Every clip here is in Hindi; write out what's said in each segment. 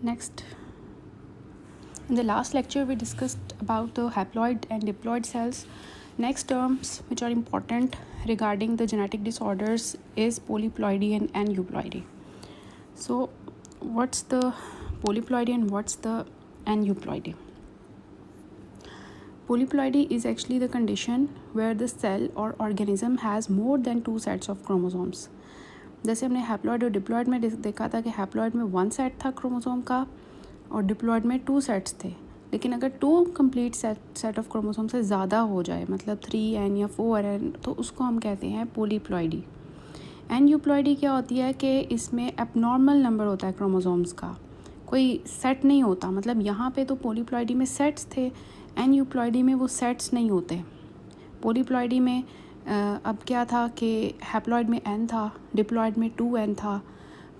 Next, in the last lecture we discussed about the haploid and diploid cells. Next terms which are important regarding the genetic disorders is polyploidy and aneuploidy. So what's the polyploidy and what's the aneuploidy? Polyploidy is actually the condition where the cell or organism has more than 2 sets of chromosomes. जैसे हमने हैप्लॉइड और डिप्लॉइड में देखा था कि हैप्लॉइड में 1 सेट था क्रोमोसोम का और डिप्लॉइड में 2 सेट्स थे. लेकिन अगर 2 कंप्लीट सेट ऑफ क्रोमोसोम से ज़्यादा हो जाए, मतलब 3n या 4n, तो उसको हम कहते हैं पोलीप्लॉइडी. एन्यूप्लॉइडी क्या होती है कि इसमें एबनॉर्मल नंबर होता है क्रोमोसोम्स का, कोई सेट नहीं होता. मतलब यहाँ पे तो पोलीप्लॉइडी में सेट्स थे, एन्यूप्लॉइडी में वो सेट्स नहीं होते. पोलीप्लॉइडी में अब क्या था कि हैप्लॉइड में n था, डिप्लॉइड में 2n था,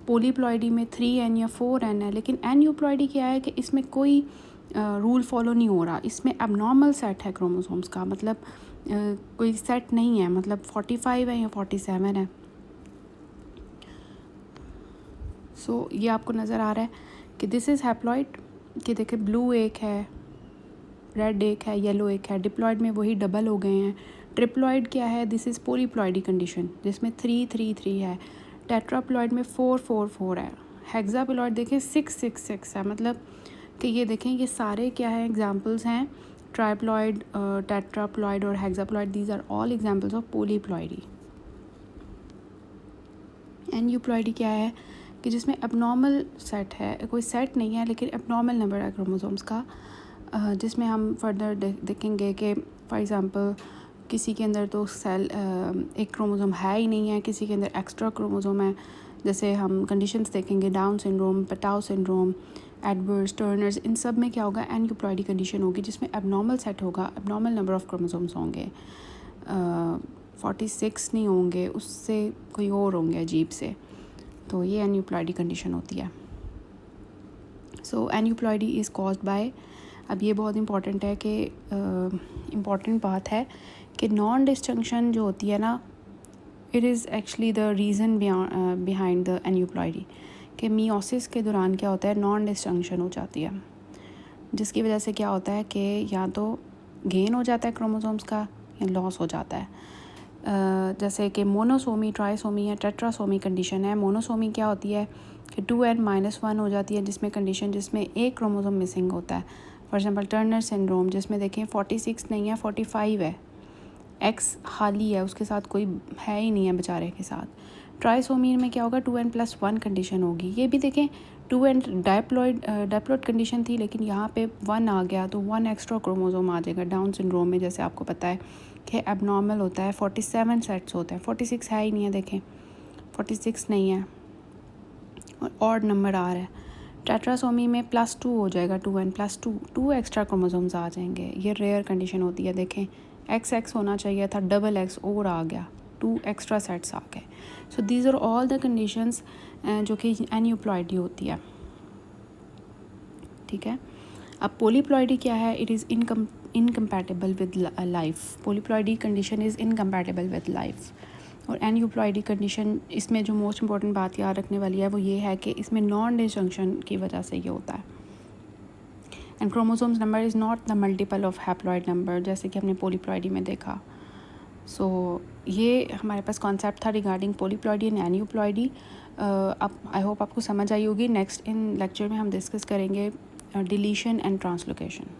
पोलीप्लॉइडी में 3n या 4n है. लेकिन एन्यूप्लॉइडी क्या है कि इसमें कोई रूल फॉलो नहीं हो रहा. इसमें एबनॉर्मल सेट है क्रोमोसोम्स का, मतलब कोई सेट नहीं है, मतलब 45 है या 47 है. सो ये आपको नज़र आ रहा है कि दिस इज़ हैप्लॉइड, कि देखिए ब्लू एक है, रेड एक है, येलो एक है. डिप्लॉइड में वही डबल हो गए हैं. ट्रिप्लॉइड क्या है? दिस इज़ पोलीप्लॉइडी कंडीशन जिसमें 3 3 3 है. टेट्राप्लॉइड में 4 4 4 है. हेक्साप्लॉइड देखें 6 6 6 है. मतलब कि ये देखें ये सारे क्या है, एग्जांपल्स हैं. ट्राइप्लॉइड, टेट्राप्लॉइड और hexaploid, these are all examples of polyploidy. Aneuploidy क्या है कि जिसमें एबनॉर्मल सेट है, कोई सेट नहीं है लेकिन एबनॉर्मल नंबर है क्रोमोसोम्स का, जिसमें हम फर्दर देखेंगे कि फॉर एग्ज़ाम्पल किसी के अंदर तो सेल एक क्रोमोसोम है ही नहीं है, किसी के अंदर एक्स्ट्रा क्रोमोसोम है. जैसे हम कंडीशंस देखेंगे, Down syndrome, Patau syndrome, Edwards, Turner's, इन सब में क्या होगा, एन्यूप्लॉइडी कंडीशन होगी जिसमें एबनॉर्मल सेट होगा, एबनॉर्मल नंबर ऑफ़ क्रोमोसोम्स होंगे. 46 नहीं होंगे, उससे कोई और होंगे अजीब से. तो ये एन्यूप्लॉइडी कंडीशन होती है. सो एन्यूप्लॉइडी इज़ कॉज्ड बाय, अब ये बहुत इंपॉर्टेंट है कि इम्पॉर्टेंट बात है कि नॉन डिस्जंक्शन जो होती है ना, it is actually the reason behind the aneuploidy. कि मियोसिस के दौरान क्या होता है, नॉन डिस्जंक्शन हो जाती है, जिसकी वजह से क्या होता है कि या तो गेन हो जाता है क्रोमोसोम्स का या लॉस हो जाता है. जैसे कि मोनोसोमी, ट्राइसोमी या टेट्रासोमी कंडीशन है. मोनोसोमी क्या होती है कि 2n-1 हो जाती है, जिसमें कंडीशन जिसमें एक क्रोमोसोम मिसिंग होता है. फॉर एग्जांपल टर्नर सिंड्रोम, जिसमें देखें 46 नहीं है, 45 है, एक्स खाली है, उसके साथ कोई है ही नहीं है बेचारे के साथ. ट्राइसोमी में क्या होगा, 2n+1 कंडीशन होगी. ये भी देखें 2n डायप्लॉइड कंडीशन थी, लेकिन यहाँ पे 1 आ गया तो 1 एक्स्ट्रा क्रोमोसोम आ जाएगा. डाउन सिंड्रोम में जैसे आपको पता है कि एबनॉर्मल होता है, 47 सेट्स होते हैं, 46 है ही नहीं है. देखें 46 नहीं है और ऑड नंबर आ रहा है. टेट्रासोमी में +2 हो जाएगा, 2n+2, 2 एक्स्ट्रा क्रोमोसोम्स आ जाएंगे. ये रेयर कंडीशन होती है. देखें XX होना चाहिए था, XX और आ गया, 2 एक्स्ट्रा सेट्स आ गए. So these are all the conditions जो कि एन्यूप्लॉइडी होती है. ठीक है. अब पोलीप्लॉइडी क्या है, it is incompatible with life. Polyploidy condition is incompatible with life. और एन्यूप्लॉइडी कंडीशन, इसमें जो मोस्ट इंपॉर्टेंट बात याद रखने वाली है वो ये है कि इसमें नॉन डिस्जंक्शन की वजह से ये होता है. And chromosomes number is not the multiple of haploid number, जैसे कि हमने पोलीप्लॉइडी में देखा. सो ये हमारे पास कॉन्सेप्ट था रिगार्डिंग पोलीप्लॉइडी एंड एन्यूप्लॉइडी. अब आई होप आपको समझ आई होगी. नेक्स्ट इन लेक्चर में हम डिस्कस करेंगे डिलीशन एंड ट्रांसलोकेशन.